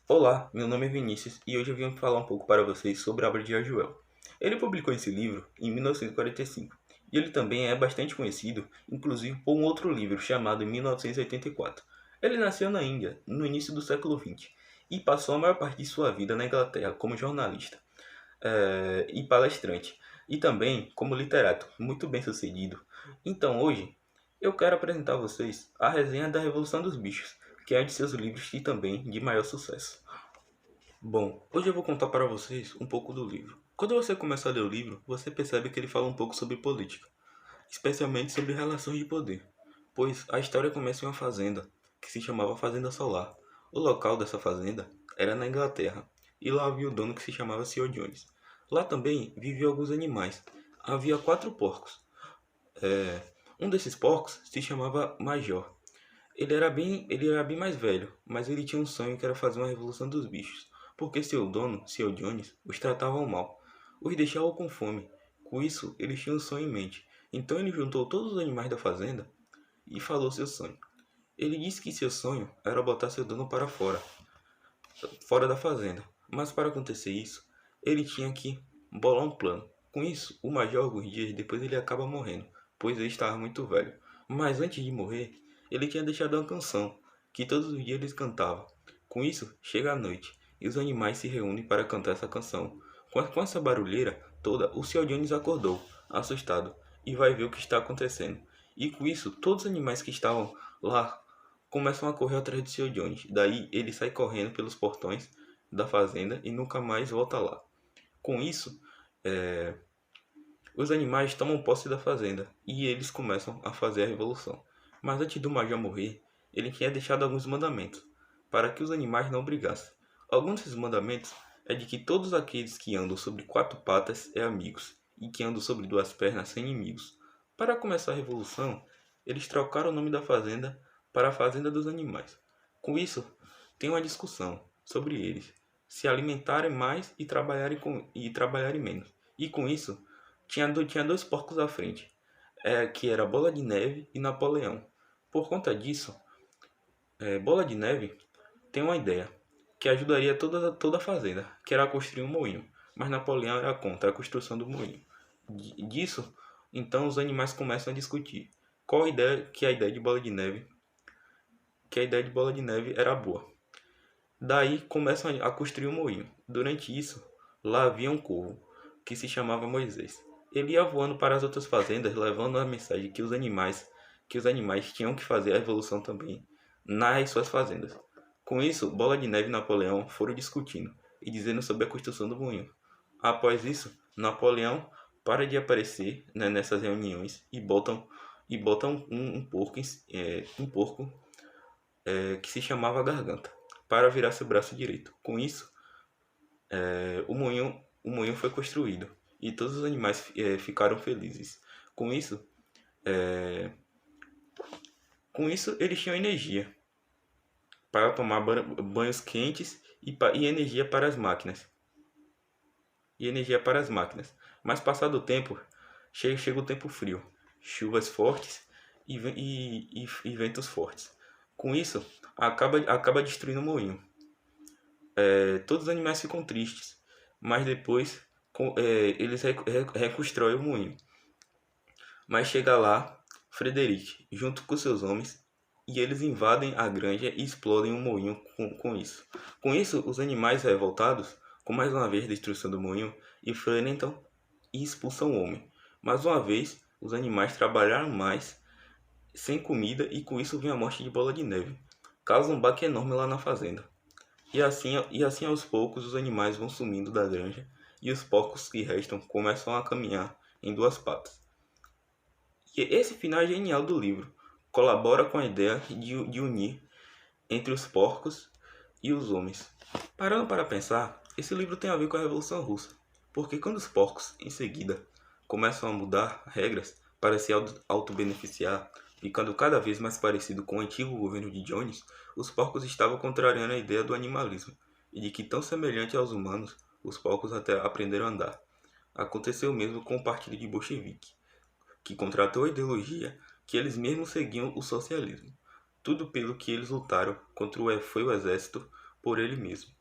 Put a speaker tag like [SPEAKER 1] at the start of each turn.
[SPEAKER 1] Olá, meu nome é Vinícius e hoje eu vim falar um pouco para vocês sobre a obra de George Orwell. Ele publicou esse livro em 1945 e ele também é bastante conhecido, inclusive por um outro livro chamado 1984. Ele nasceu na Índia no início do século XX e passou a maior parte de sua vida na Inglaterra como jornalista e palestrante, e também como literato muito bem sucedido. Então hoje eu quero apresentar a vocês a resenha da Revolução dos Bichos, que é um de seus livros e também de maior sucesso. Bom, hoje eu vou contar para vocês um pouco do livro. Quando você começa a ler o livro, você percebe que ele fala um pouco sobre política, especialmente sobre relações de poder, pois a história começa em uma fazenda, que se chamava Fazenda Solar. O local dessa fazenda era na Inglaterra, e lá havia o dono que se chamava Sr. Jones. Lá também viviam alguns animais. Havia 4 porcos. Um desses porcos se chamava Major. Ele era bem mais velho, mas ele tinha um sonho que era fazer uma revolução dos bichos, porque seu dono, Sr. Jones, os tratava mal, os deixava com fome. Com isso, eles tinham um sonho em mente. Então ele juntou todos os animais da fazenda e falou seu sonho. Ele disse que seu sonho era botar seu dono para fora da fazenda. Mas para acontecer isso, ele tinha que bolar um plano. Com isso, o Major alguns dias depois ele acaba morrendo, pois ele estava muito velho. Mas antes de morrer, ele tinha deixado uma canção, que todos os dias eles cantavam. Com isso, chega a noite, e os animais se reúnem para cantar essa canção. Com essa barulheira toda, o Sr. Jones acordou, assustado, e vai ver o que está acontecendo. E com isso, todos os animais que estavam lá começam a correr atrás do Sr. Jones. Daí ele sai correndo pelos portões da fazenda e nunca mais volta lá. Com isso, os animais tomam posse da fazenda e eles começam a fazer a revolução. Mas antes do Major morrer, ele tinha deixado alguns mandamentos para que os animais não brigassem. Alguns desses mandamentos é de que todos aqueles que andam sobre 4 patas é amigos e que andam sobre 2 pernas são inimigos. Para começar a revolução, eles trocaram o nome da fazenda para a Fazenda dos Animais. Com isso, tem uma discussão sobre eles se alimentarem mais e trabalharem menos. E com isso, tinha 2 porcos à frente, que era Bola de Neve e Napoleão. Por conta disso, Bola de Neve tem uma ideia que ajudaria toda a fazenda, que era construir um moinho. Mas Napoleão era contra a construção do moinho. Disso, então os animais começam a discutir qual a ideia que a ideia de Bola de Neve, que a ideia de Bola de Neve era boa. Daí começam a construir um moinho. Durante isso, lá havia um corvo que se chamava Moisés. Ele ia voando para as outras fazendas, levando a mensagem que os animais tinham que fazer a revolução também nas suas fazendas. Com isso, Bola de Neve e Napoleão foram discutindo e dizendo sobre a construção do moinho. Após isso, Napoleão para de aparecer, né, nessas reuniões e botam um porco que se chamava Garganta para virar seu braço direito. Com isso, o moinho foi construído e todos os animais ficaram felizes. Com isso, com isso eles tinham energia para tomar banhos quentes e energia para as máquinas. Mas passado o tempo, chega o tempo frio, chuvas fortes e ventos fortes. Com isso, acaba destruindo o moinho. Todos os animais ficam tristes, mas depois eles reconstroem o moinho. Mas chega lá Frederic, junto com seus homens, e eles invadem a granja e explodem o moinho com isso. Com isso, os animais revoltados, com mais uma vez a destruição do moinho, enfrentam e expulsam o homem. Mais uma vez, os animais trabalharam mais, sem comida, e com isso vem a morte de Bola de Neve. Causa um baque enorme lá na fazenda. E assim aos poucos os animais vão sumindo da granja e os porcos que restam começam a caminhar em 2 patas. E esse final é genial do livro. Colabora com a ideia de unir entre os porcos e os homens. Parando para pensar, esse livro tem a ver com a Revolução Russa. Porque quando os porcos, em seguida, começam a mudar regras para se auto-beneficiar, ficando cada vez mais parecido com o antigo governo de Jones, os porcos estavam contrariando a ideia do animalismo e de que, tão semelhante aos humanos, os porcos até aprenderam a andar. Aconteceu o mesmo com o partido de Bolchevique, que contratou a ideologia que eles mesmos seguiam o socialismo. Tudo pelo que eles lutaram foi o exército por ele mesmo.